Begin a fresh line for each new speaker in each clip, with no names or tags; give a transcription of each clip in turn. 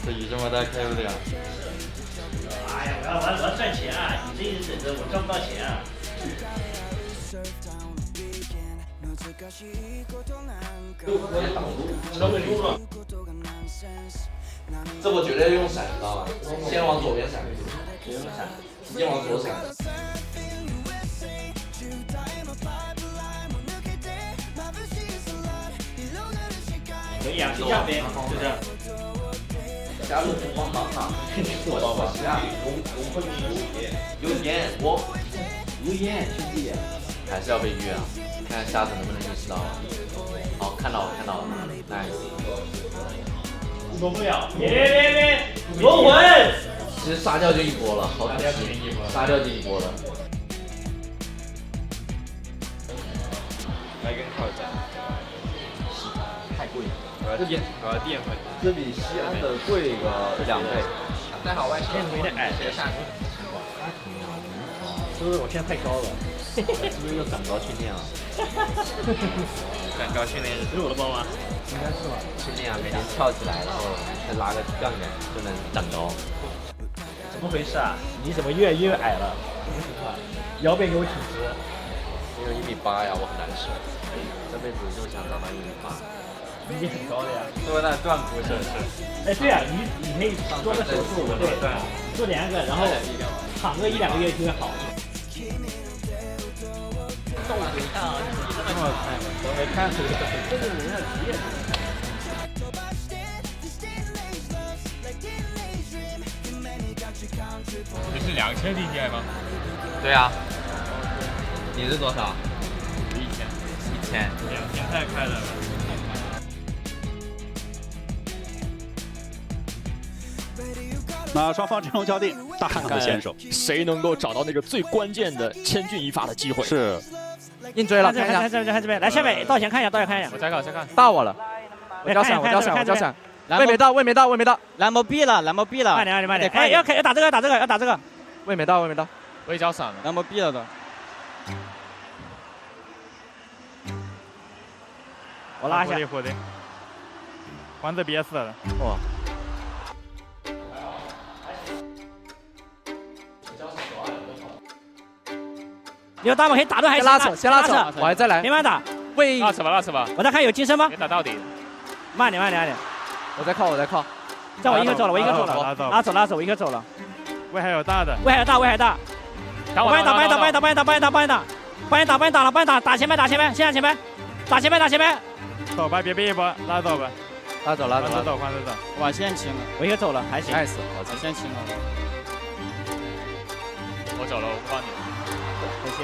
这雨这么大开不了。
哎呀，我要赚钱啊！你这一直等着我赚不到钱啊！
车会路了。这我绝对用闪，知道吗？先往左边闪，直接往左闪。
可以啊，就这边，就这样。
加入红光芒卡，我是啊，有烟，我
无烟，兄弟。
还是要被约啊！看看瞎子能不能意识到。好，看到了，nice。
躲不了，别，龙魂！
其实杀掉就一波了，好可惜，杀掉就一波了。
来根靠站，
太贵了，
我要淀粉，
这比西安的贵个2倍。
带好外线，
有点矮，
直接上。
是不是我现在太高了？
是不是又长高训练了？
长高训练
是我的包吗？
应该是吧。训练啊，每天跳起来，然后再拉个杠杆就能长高。
怎么回事啊？你怎么越来越矮了？腰背给我挺直。
因为1.8米呀，我很难受。这辈子就想长到1.8米。
你已经很高了呀。
做那断骨手术。
哎，对啊，你可以做个手术，对，做2个，然后躺个1-2个月就会好。
动物看啊，这么看，
我没看出来，这是人家职业。
你是2000 DPI 吗？
对啊。你是多少
？1000。2000太快了。
那双方阵容交定，大汉的先手，
谁能够找到那个最关键的千钧一发的机会？
是
硬追了，
看这边，来下面道前看一下，
我再看，
到我了，我交闪，位没到，
蓝魔币了，
慢点，哎，要打这个，
位没到，
我也交闪了，
蓝魔币了都，
我拉一下，
火的，玩的憋死了，
哇。
有大门可以打断还是
先拉扯，我还再来，
慢慢打，
喂，
拉扯吧，
我再看有金身吗？
别打到底，
慢点，
我再靠，
这我一个走了，我一个走了，拉走，我一个走了，
位还有大的，
位还大，帮你打，打前面，先打前面，打前面，
走吧，别逼一波，拉走吧，
拉走，
换着走，
我先清了，
我一个走了，还行，
我先清了，
我走了，我不帮你。
谢谢。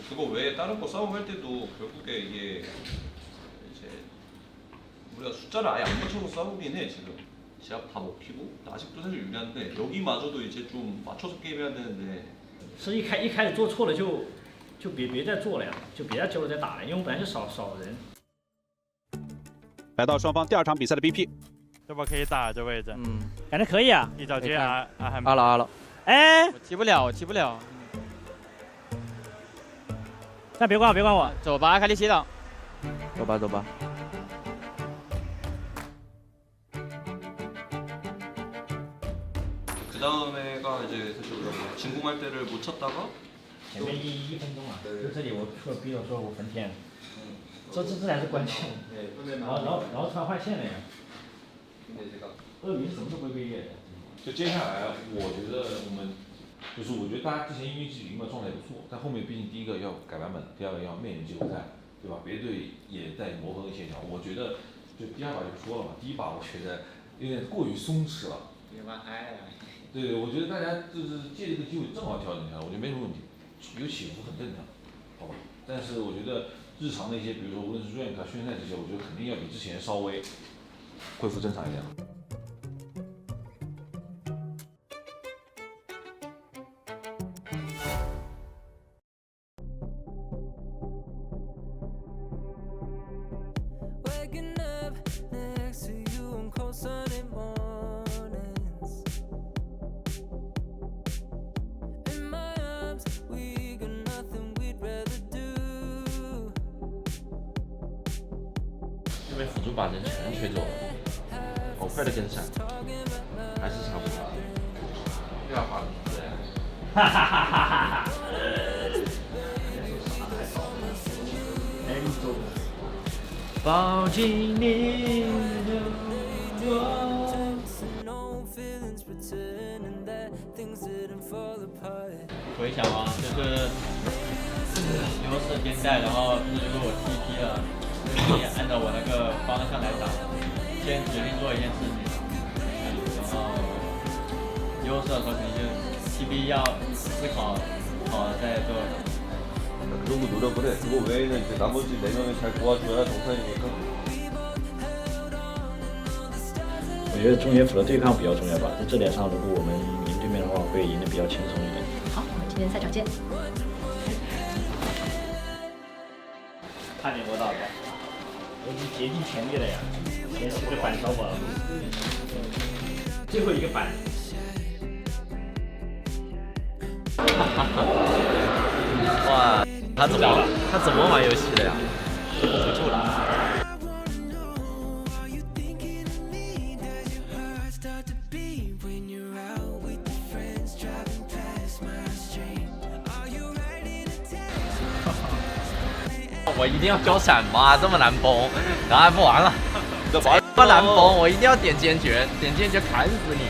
그거 외에 다른 거 싸움할 때도 결국에 이게 이제 우리가 숫자를 아예 안 맞춰서 싸우긴 해 지금. 시합 다 먹히고 아직도 사실 유리한데 여기마저도 이제 좀 맞춰서 게임해야 되는데.
是一开始做错了就别再做了呀，就别再揪了再打了，因为我们本来就少人。
来到双方第2场比赛的 BP。
这波可以打这位置，
感觉可以啊。
一脚接啊，
阿了，
哎，
我踢不了，
但别管我，
走吧，开力洗澡，
走吧。
그 다음에가 이제 사실 우리가 진공할 때를 못 찾다가
前面1分钟啊，就这里我出了逼的时候我分天，这才是关键。然后突然换线了呀。鳄鱼什么都不会被越的。
就接下来，我觉得我觉得大家之前因为是赢了状态不错，但后面毕竟第一个要改版本，第2个要面临季后赛，对吧？别队也在磨合和协调。我觉得就第2把就说了嘛，第1把我觉得有点过于松弛了。对，我觉得大家就是借这个机会正好调整一下，我觉得没什么问题，有起伏很正常，好吧？但是我觉得日常的一些，比如说无论是 rank 训练赛这些，我觉得肯定要比之前稍微恢复正常一点。
这边辅助把人全推走了，好快的跟上，还是差不多。又要滑了，
哈哈哈哈哈哈！抱紧你的我。
回想啊，就是优势边带，然后如果我 TP 了，也按照我那个方向来打，先决定做一件事情，然后优势的时候肯定就 TP 要思考好了再做。
그런 거 노력을 해. 그거 외에는 이제 나머지 4명이 잘 도와줘야 정상이니까.
我觉得中野辅的对抗比较重要吧，在这点上，如果我们赢对面的话，会赢得比较轻松一点。
好，我们今天赛场见。
看见我到的，我已经竭尽全力了呀，前10个板烧完了，最后一个板。
哇，他怎么玩游戏的呀？辅助了。 我一定要交闪吗？这么难崩，然后还不玩了。这么难崩，我一定要点坚决，点坚决砍死你！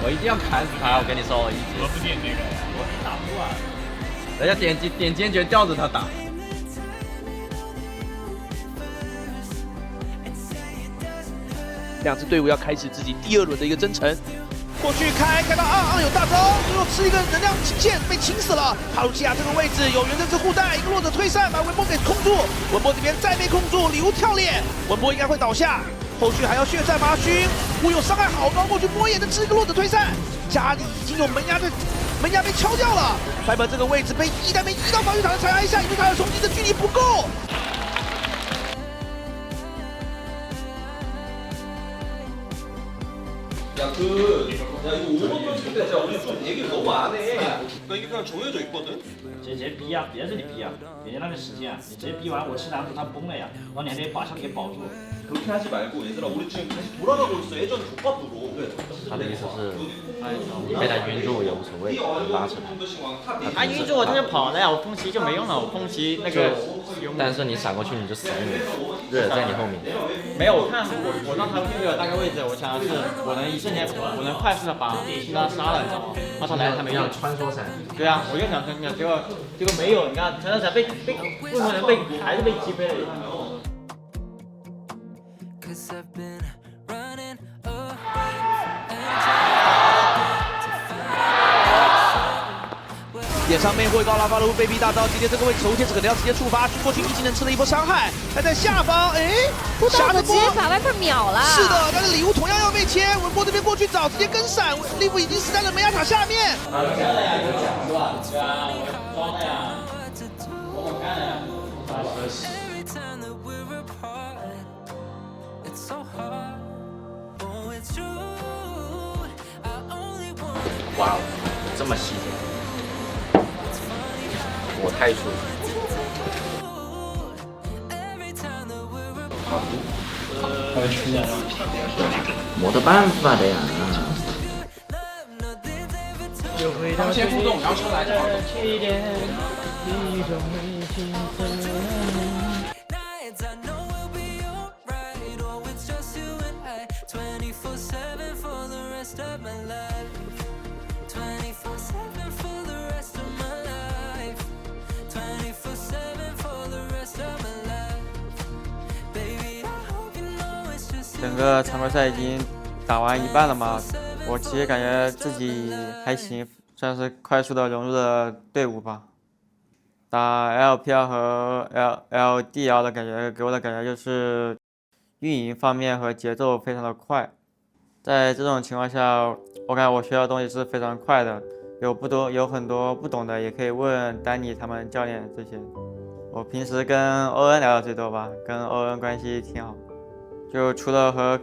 我一定要砍死他！我跟你说，我一定。我不点这个，我打不完。人家点坚决吊着他打。
两支队伍要开始自己第2轮的一个征程。 过去开到有大招，最后吃一个能量清线被清死了。哈鲁西亚这个位置有缘的是互带，一个弱者推散把文波给控住，文波这边再被控住，礼物跳裂，文波应该会倒下。后续还要血战麻熏，乌有伤害好高，过去摸也能吃一个弱者推散。家里已经有门牙被敲掉了，白本这个位置被一旦被移到防御塔的残骸下，因为他的冲击的距离不够。
야 이거 5번 던질 때 진짜 우리 좀 얘기를 너무 안 해. 그러니까 이게 그냥 정해져 있거든.
直接逼啊，别这里逼啊，别那个时间啊，你直接逼完我吃蓝图他崩了呀，然后你还得把枪给保住。
그렇게 하지 말고 얘들아 우리 지금 다시 돌아가고 있어 예전 족밥으로.
他的意思是，你被他晕住也无所谓，拉扯他。
他晕住我他就跑了呀，我空袭就没用了，我空袭那个。
但是你闪过去你就死了，热在你后面。
没有，我看我让他那个大概位置，我想的是我能一瞬间，我能快速的把他杀了，你知道吗？他来还没用
穿梭闪。
对啊，我就想穿梭，结果没有，你看穿梭闪被不可能还是被击飞了。
脸上魅惑高拉发路被逼大招，今天这个位置手贴纸可能要直接触发，过去一技能吃了一波伤害，但在下方，
下的直接把外面秒了。
是的，但是礼物同样要被切，文波这边过去找，直接跟闪，利布已经死在了门牙塔下面。
是吧？对啊，我装的呀，我干的呀。
哇，这么细节。 我太熟。没得办法的呀。他们先互动，然后车来就好了。
整个常规赛已经打完一半了嘛，我其实感觉自己还行，算是快速的融入了队伍吧。打 LPL 和 LDL 的感觉，给我的感觉就是运营方面和节奏非常的快。在这种情况下，我感觉我学到的东西是非常快的，有很多不懂的，也可以问丹尼他们教练这些。我平时跟欧恩聊的最多吧，跟欧恩关系挺好。 就除了和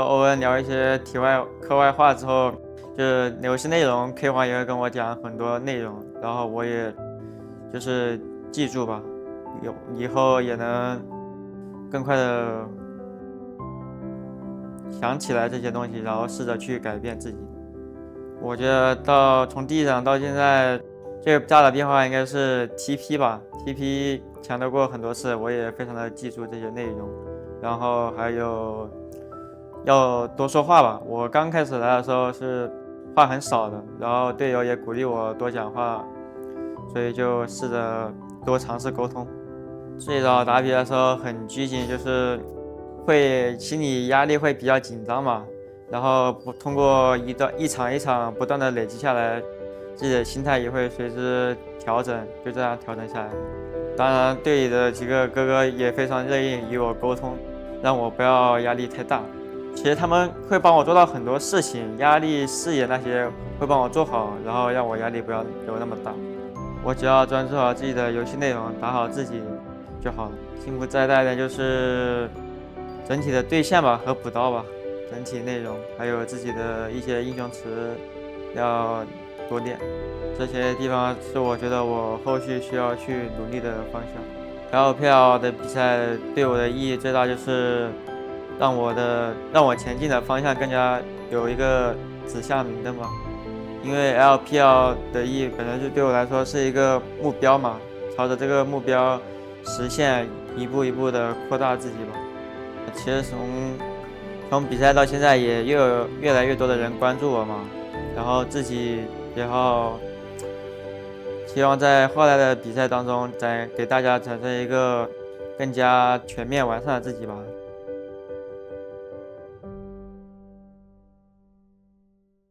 欧恩聊一些课外话之后，就是游戏内容 ，K 皇也会跟我讲很多内容，然后我也就是记住吧，以后也能更快的想起来这些东西，然后试着去改变自己。我觉得从第一场到现在，最大的变化应该是 TP 吧 ，TP 强调过很多次，我也非常的记住这些内容。然后还有要多说话吧，我刚开始来的时候是话很少的，然后队友也鼓励我多讲话，所以就试着多尝试沟通。最早打比的时候很拘谨，就是心理压力会比较紧张嘛，然后通过一场一场不断的累积下来，自己的心态也会随之调整，就这样调整下来。当然队里的几个哥哥也非常乐意与我沟通，让我不要压力太大。其实他们会帮我做到很多事情，压力视野那些会帮我做好，然后让我压力不要有那么大。我只要专注好自己的游戏内容，打好自己就好了。进步再大一点就是整体的对线吧和补刀吧，整体内容还有自己的一些英雄词要多练，这些地方是我觉得我后续需要去努力的方向。LPL 的比赛对我的意义最大就是让我前进的方向更加有一个指向明灯吧。因为 LPL 的意义本身就对我来说是一个目标嘛，朝着这个目标实现，一步一步的扩大自己吧。其实从比赛到现在也有越来越多的人关注我嘛，然后自己也好，希望在后来的比赛当中给大家产生一个更加全面完善的自己吧。